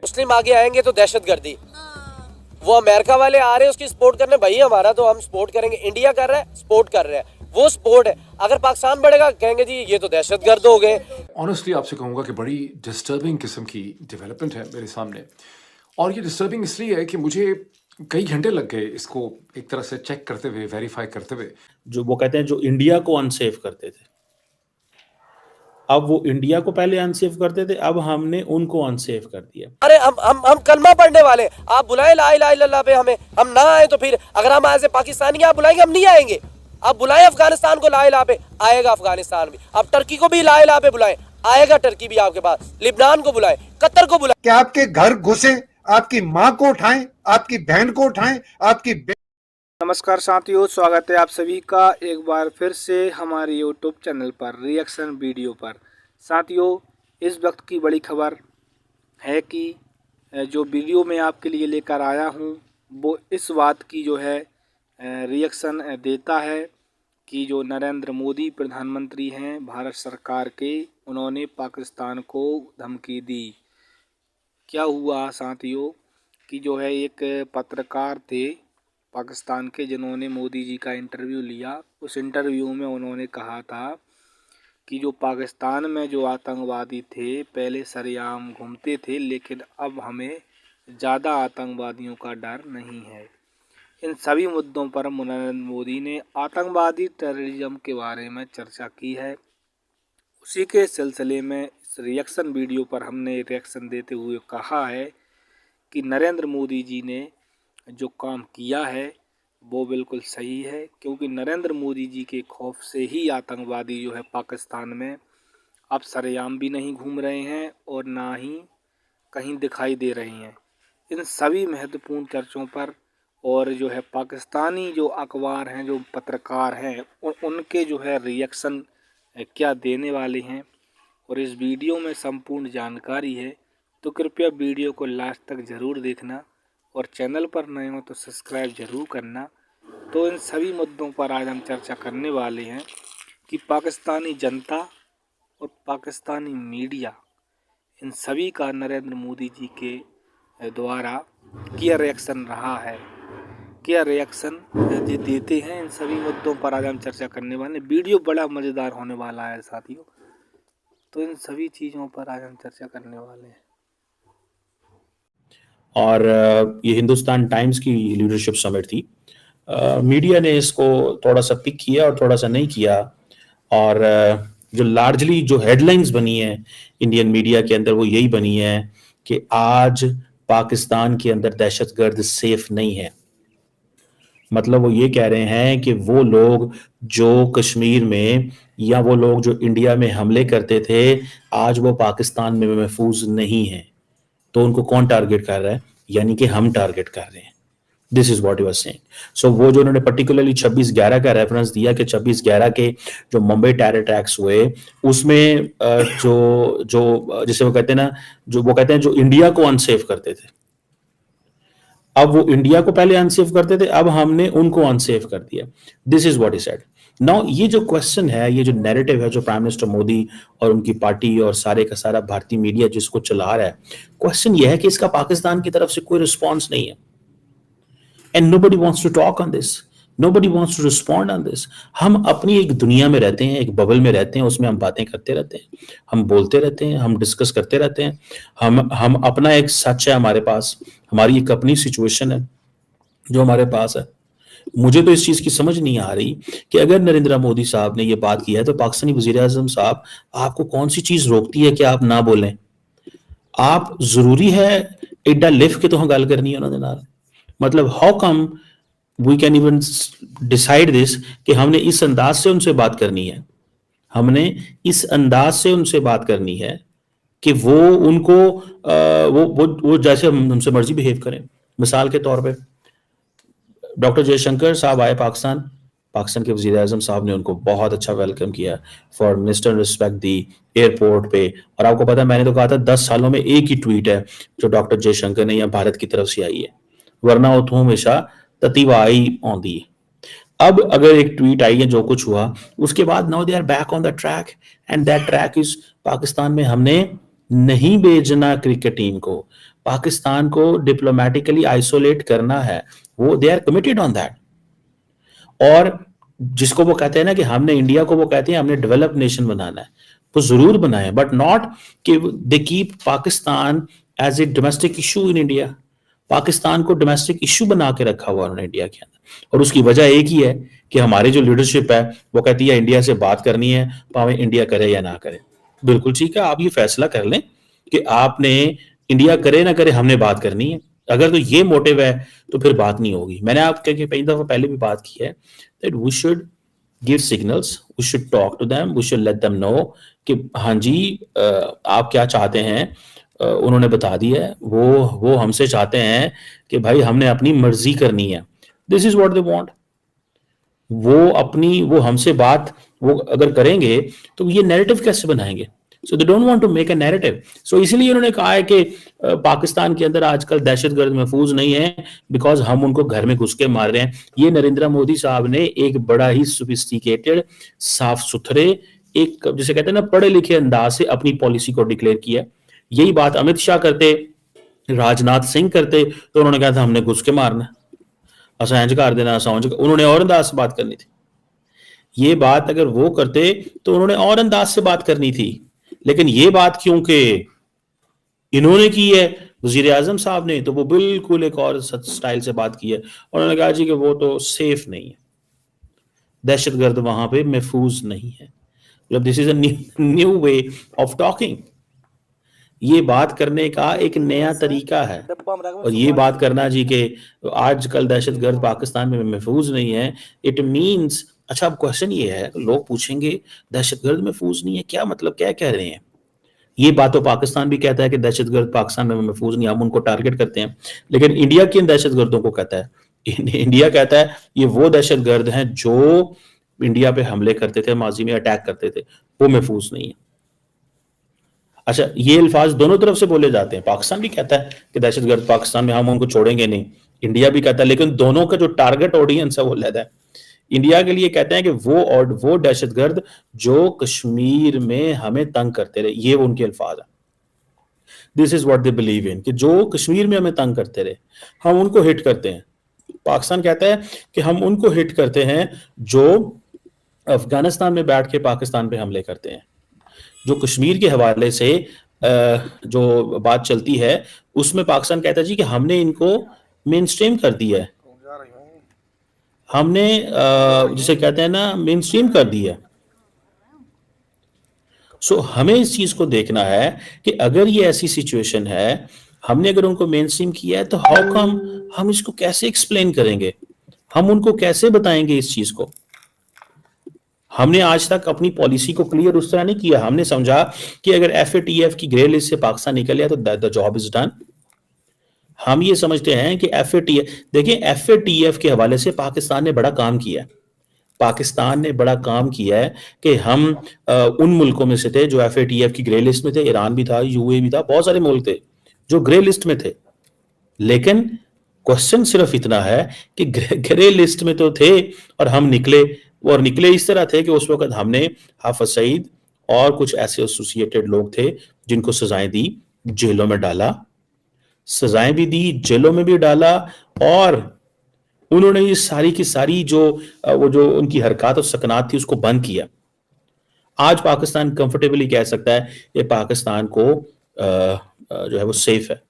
मुस्लिम आगे आएंगे तो दहशतगर्दी। वो अमेरिका वाले आ रहे हैं उसकी सपोर्ट करने, भाई हमारा तो हम सपोर्ट करेंगे, इंडिया कर रहा है सपोर्ट कर रहे हैं, वो सपोर्ट है। अगर पाकिस्तान बढ़ेगा कहेंगे जी ये तो दहशतगर्द हो गए। ऑनेस्टली आपसे कहूँगा कि बड़ी डिस्टर्बिंग किस्म की डेवलपमेंट है मेरे सामने, और ये डिस्टर्बिंग इसलिए है कि मुझे कई घंटे लग गए इसको एक तरह से चेक करते हुए, वेरीफाई करते हुए। जो वो कहते हैं जो इंडिया को अनसेफ करते थे, अब वो इंडिया को पहले अनसेफ करते थे, अब हमने उनको अनसेफ कर दिया। अरे हम कलमा पढ़ने वाले, आप बुलाए ला इलाहा इल्लल्लाह पे हमें, हम ना आए तो फिर अगर हम ऐसे पाकिस्तानी आप बुलाएंगे हम नहीं आएंगे। आप बुलाए अफगानिस्तान को ला इलाहा पे, आएगा अफगानिस्तान भी। आप टर्की को भी ला इलाहा पे बुलाए, आएगा टर्की भी आपके पास। लिबनान को बुलाए, कतर को बुलाए। क्या आपके घर घुसे, आपकी माँ को उठाएं, आपकी बहन को उठाएं, आपकी नमस्कार साथियों, स्वागत है आप सभी का एक बार फिर से हमारे यूट्यूब चैनल पर रिएक्शन वीडियो पर। साथियों, इस वक्त की बड़ी खबर है कि जो वीडियो मैं आपके लिए लेकर आया हूं वो इस बात की जो है रिएक्शन देता है कि जो नरेंद्र मोदी प्रधानमंत्री हैं भारत सरकार के, उन्होंने पाकिस्तान को धमकी दी। क्या हुआ साथियों कि जो है एक पत्रकार थे पाकिस्तान के जिन्होंने मोदी जी का इंटरव्यू लिया। उस इंटरव्यू में उन्होंने कहा था कि जो पाकिस्तान में जो आतंकवादी थे पहले सरेआम घूमते थे, लेकिन अब हमें ज़्यादा आतंकवादियों का डर नहीं है। इन सभी मुद्दों पर नरेंद्र मोदी ने आतंकवादी टेररिज्म के बारे में चर्चा की है। उसी के सिलसिले में इस रिएक्शन वीडियो पर हमने रिएक्शन देते हुए कहा है कि नरेंद्र मोदी जी ने जो काम किया है वो बिल्कुल सही है, क्योंकि नरेंद्र मोदी जी के खौफ से ही आतंकवादी जो है पाकिस्तान में अब सरेआम भी नहीं घूम रहे हैं और ना ही कहीं दिखाई दे रहे हैं। इन सभी महत्वपूर्ण चर्चों पर और जो है पाकिस्तानी जो अखबार हैं, जो पत्रकार हैं, उनके जो है रिएक्शन क्या देने वाले हैं और इस वीडियो में संपूर्ण जानकारी है, तो कृपया वीडियो को लास्ट तक ज़रूर देखना और चैनल पर नए हो तो सब्सक्राइब जरूर करना। तो इन सभी मुद्दों पर आज हम चर्चा करने वाले हैं कि पाकिस्तानी जनता और पाकिस्तानी मीडिया, इन सभी का नरेंद्र मोदी जी के द्वारा क्या रिएक्शन रहा है, क्या रिएक्शन देते हैं। इन सभी मुद्दों पर आज हम चर्चा करने वाले हैं। वीडियो बड़ा मज़ेदार होने वाला है साथियों, तो इन सभी चीज़ों पर आज हम चर्चा करने वाले हैं। और ये हिंदुस्तान टाइम्स की लीडरशिप समिट थी। मीडिया ने इसको थोड़ा सा पिक किया और थोड़ा सा नहीं किया, और जो लार्जली जो हेडलाइंस बनी है इंडियन मीडिया के अंदर वो यही बनी है कि आज पाकिस्तान के अंदर दहशतगर्द सेफ नहीं है। मतलब वो ये कह रहे हैं कि वो लोग जो कश्मीर में या वो लोग जो इंडिया में हमले करते थे आज वो पाकिस्तान में महफूज नहीं है। तो उनको कौन टारगेट कर रहा है? यानी कि हम टारगेट कर रहे हैं। This is what he was saying. So वो जो उन्होंने पर्टिकुलरली 26/11 का रेफरेंस दिया कि 26/11 के जो मुंबई टेरर अटैक्स हुए उसमें जो जिसे वो कहते हैं ना, जो वो कहते हैं जो इंडिया को अनसेफ करते थे, अब वो इंडिया को पहले अनसेफ करते थे, अब हमने उनको अनसेफ कर दिया। This is what he said. Now ये जो क्वेश्चन है, ये जो नैरेटिव है जो प्राइम मिनिस्टर मोदी और उनकी पार्टी और सारे का सारा भारतीय मीडिया जिसको चला रहा है, क्वेश्चन ये है कि इसका पाकिस्तान की तरफ से कोई रिस्पॉन्स नहीं है। And nobody wants to talk on this, nobody wants to respond on this. हम अपनी एक दुनिया में रहते हैं, एक बबल में रहते हैं, उसमें हम बातें करते रहते हैं, हम बोलते रहते हैं, हम डिस्कस करते रहते हैं। हम अपना एक सच है हमारे पास, हमारी एक अपनी सिचुएशन है जो हमारे पास है। मुझे तो इस चीज की समझ नहीं आ रही कि अगर नरेंद्र मोदी साहब ने ये बात की है तो पाकिस्तानी वजीर आजम साहब, आपको कौन सी चीज रोकती है कि आप ना बोलें? आप जरूरी है एडा लिफ के तो गल करनी है उन्होंने नाल? मतलब how come we can even decide this कि हमने इस अंदाज से उनसे बात करनी है, हमने इस अंदाज से उनसे बात करनी है कि वो उनको वो जैसे हमसे मर्जी बिहेव करें। मिसाल के तौर पे डॉक्टर जयशंकर साहब आए पाकिस्तान के वजीर आजम साहब ने उनको बहुत अच्छा वेलकम किया, for minister respect the airport पे। और आपको पता है मैंने तो कहा था 10 सालों में एक ही ट्वीट है जो डॉक्टर जयशंकर ने या भारत की तरफ से आई है, वरना वो तो हमेशा ततीवा आई आंदी है। अब अगर एक ट्वीट आई है जो कुछ हुआ उसके बाद now they are back on the track, and that track is Pakistan में हमने नहीं भेजना क्रिकेट टीम को, पाकिस्तान को डिप्लोमेटिकली आइसोलेट करना है, वो they are committed on that. और जिसको वो कहते हैं ना कि हमने इंडिया को, वो कहते हैं हमने डेवलप्ड नेशन बनाना है, वो जरूर बनाए, बट नॉट कि they keep Pakistan as a domestic issue in India. Pakistan को डोमेस्टिक इशू बना के रखा हुआ उन्होंने इंडिया के अंदर, और उसकी वजह एक ही है कि हमारी जो लीडरशिप है वो कहती है इंडिया से बात करनी है, भावे इंडिया करे या ना करे। बिल्कुल ठीक है, आप ये फैसला कर लें कि आपने इंडिया करे ना करे, हमने बात करनी है। अगर तो ये मोटिव है तो फिर बात नहीं होगी। मैंने आपके कई दफा पहले भी बात की है that we should give signals, we should talk to them, we should let them know कि हाँ जी आप क्या चाहते हैं। उन्होंने बता दिया है, वो हमसे चाहते हैं कि भाई हमने अपनी मर्जी करनी है, this is what they want. वो हमसे बात वो अगर करेंगे तो ये नैरेटिव कैसे बनाएंगे? So they don't want to make a narrative. So इसलिए उन्होंने कहा है कि पाकिस्तान के अंदर आजकल दहशतगर्द महफूज नहीं है बिकॉज हम उनको घर में घुस के मार रहे हैं। ये नरेंद्र मोदी साहब ने एक बड़ा ही सोफिस्टिकेटेड, साफ सुथरे, एक जिसे कहते हैं ना पढ़े लिखे अंदाज से अपनी पॉलिसी को डिक्लेयर किया। यही बात अमित शाह करते, राजनाथ सिंह करते तो उन्होंने कहा था हमने घुस के मारना, असा इंज कर देना, असा उन्होंने और अंदाज से बात करनी थी। ये बात अगर वो करते तो उन्होंने और अंदाज से बात करनी थी, लेकिन ये बात क्योंकि इन्होंने की है वजीर आजम साहब ने, तो वो बिल्कुल एक और स्टाइल से बात की है। उन्होंने कहा जी कि वो तो सेफ नहीं है, दहशतगर्द वहां पे महफूज नहीं है। मतलब this is a new way of talking. ये बात करने का एक नया तरीका है, और ये बात करना जी कि आजकल दहशतगर्द पाकिस्तान में महफूज नहीं है, इट मींस अच्छा। अब क्वेश्चन ये है, लोग पूछेंगे दहशतगर्द महफूज नहीं है, क्या मतलब, क्या कह रहे हैं? ये बात तो पाकिस्तान भी कहता है कि दहशतगर्द पाकिस्तान में महफूज नहीं, हम उनको टारगेट करते हैं, लेकिन इंडिया किन दहशतगर्दों को कहता है? इंडिया कहता है ये वो दहशतगर्द हैं जो इंडिया पे हमले करते थे, माजी में अटैक करते थे, वो महफूज नहीं है। अच्छा, ये अल्फाज दोनों तरफ से बोले जाते हैं। पाकिस्तान भी कहता है कि दहशतगर्द पाकिस्तान में हम उनको छोड़ेंगे नहीं, इंडिया भी कहता है, लेकिन दोनों का जो टारगेट ऑडियंस है वो अलग है। इंडिया के लिए कहते हैं कि वो दहशतगर्द जो कश्मीर में हमें तंग करते रहे, ये उनके अल्फाज है। This is what they believe in, कि जो कश्मीर में हमें तंग करते रहे हम उनको हिट करते हैं। पाकिस्तान कहता है कि हम उनको हिट करते हैं जो अफगानिस्तान में बैठ के पाकिस्तान पे हमले करते हैं। जो कश्मीर के हवाले से जो बात चलती है उसमें पाकिस्तान कहता है जी कि हमने इनको मेन स्ट्रीम कर दिया है, हमने जिसे कहते हैं ना मेन स्ट्रीम कर दिया है। सो हमें इस चीज को देखना है कि अगर ये ऐसी सिचुएशन है, हमने अगर उनको मेन स्ट्रीम किया है, तो हाउ कम, हम इसको कैसे एक्सप्लेन करेंगे, हम उनको कैसे बताएंगे इस चीज को? हमने आज तक अपनी पॉलिसी को क्लियर उस तरह नहीं किया। हमने समझा कि अगर FATF की ग्रे लिस्ट से पाकिस्तान निकल गया तो द जॉब इज डन। हम ये समझते हैं कि FATF, देखिए FATF के हवाले से पाकिस्तान ने बड़ा काम किया है। पाकिस्तान ने बड़ा काम किया है कि हम उन मुल्कों में से थे जो FATF की ग्रे लिस्ट में थे। ईरान भी था, UAE भी था, बहुत सारे मुल्क थे जो ग्रे लिस्ट में थे। लेकिन क्वेश्चन सिर्फ इतना है कि ग्रे लिस्ट में तो थे और हम निकले, और निकले इस तरह थे कि उस वक्त हमने हाफिज सईद और कुछ ऐसे एसोसिएटेड लोग थे जिनको सजाएं दी, जेलों में डाला, सजाएं भी दी, जेलों में भी डाला, और उन्होंने ये सारी की सारी जो उनकी हरकत और सकनात थी उसको बंद किया। आज पाकिस्तान कंफर्टेबली कह सकता है कि पाकिस्तान को जो है वो सेफ है।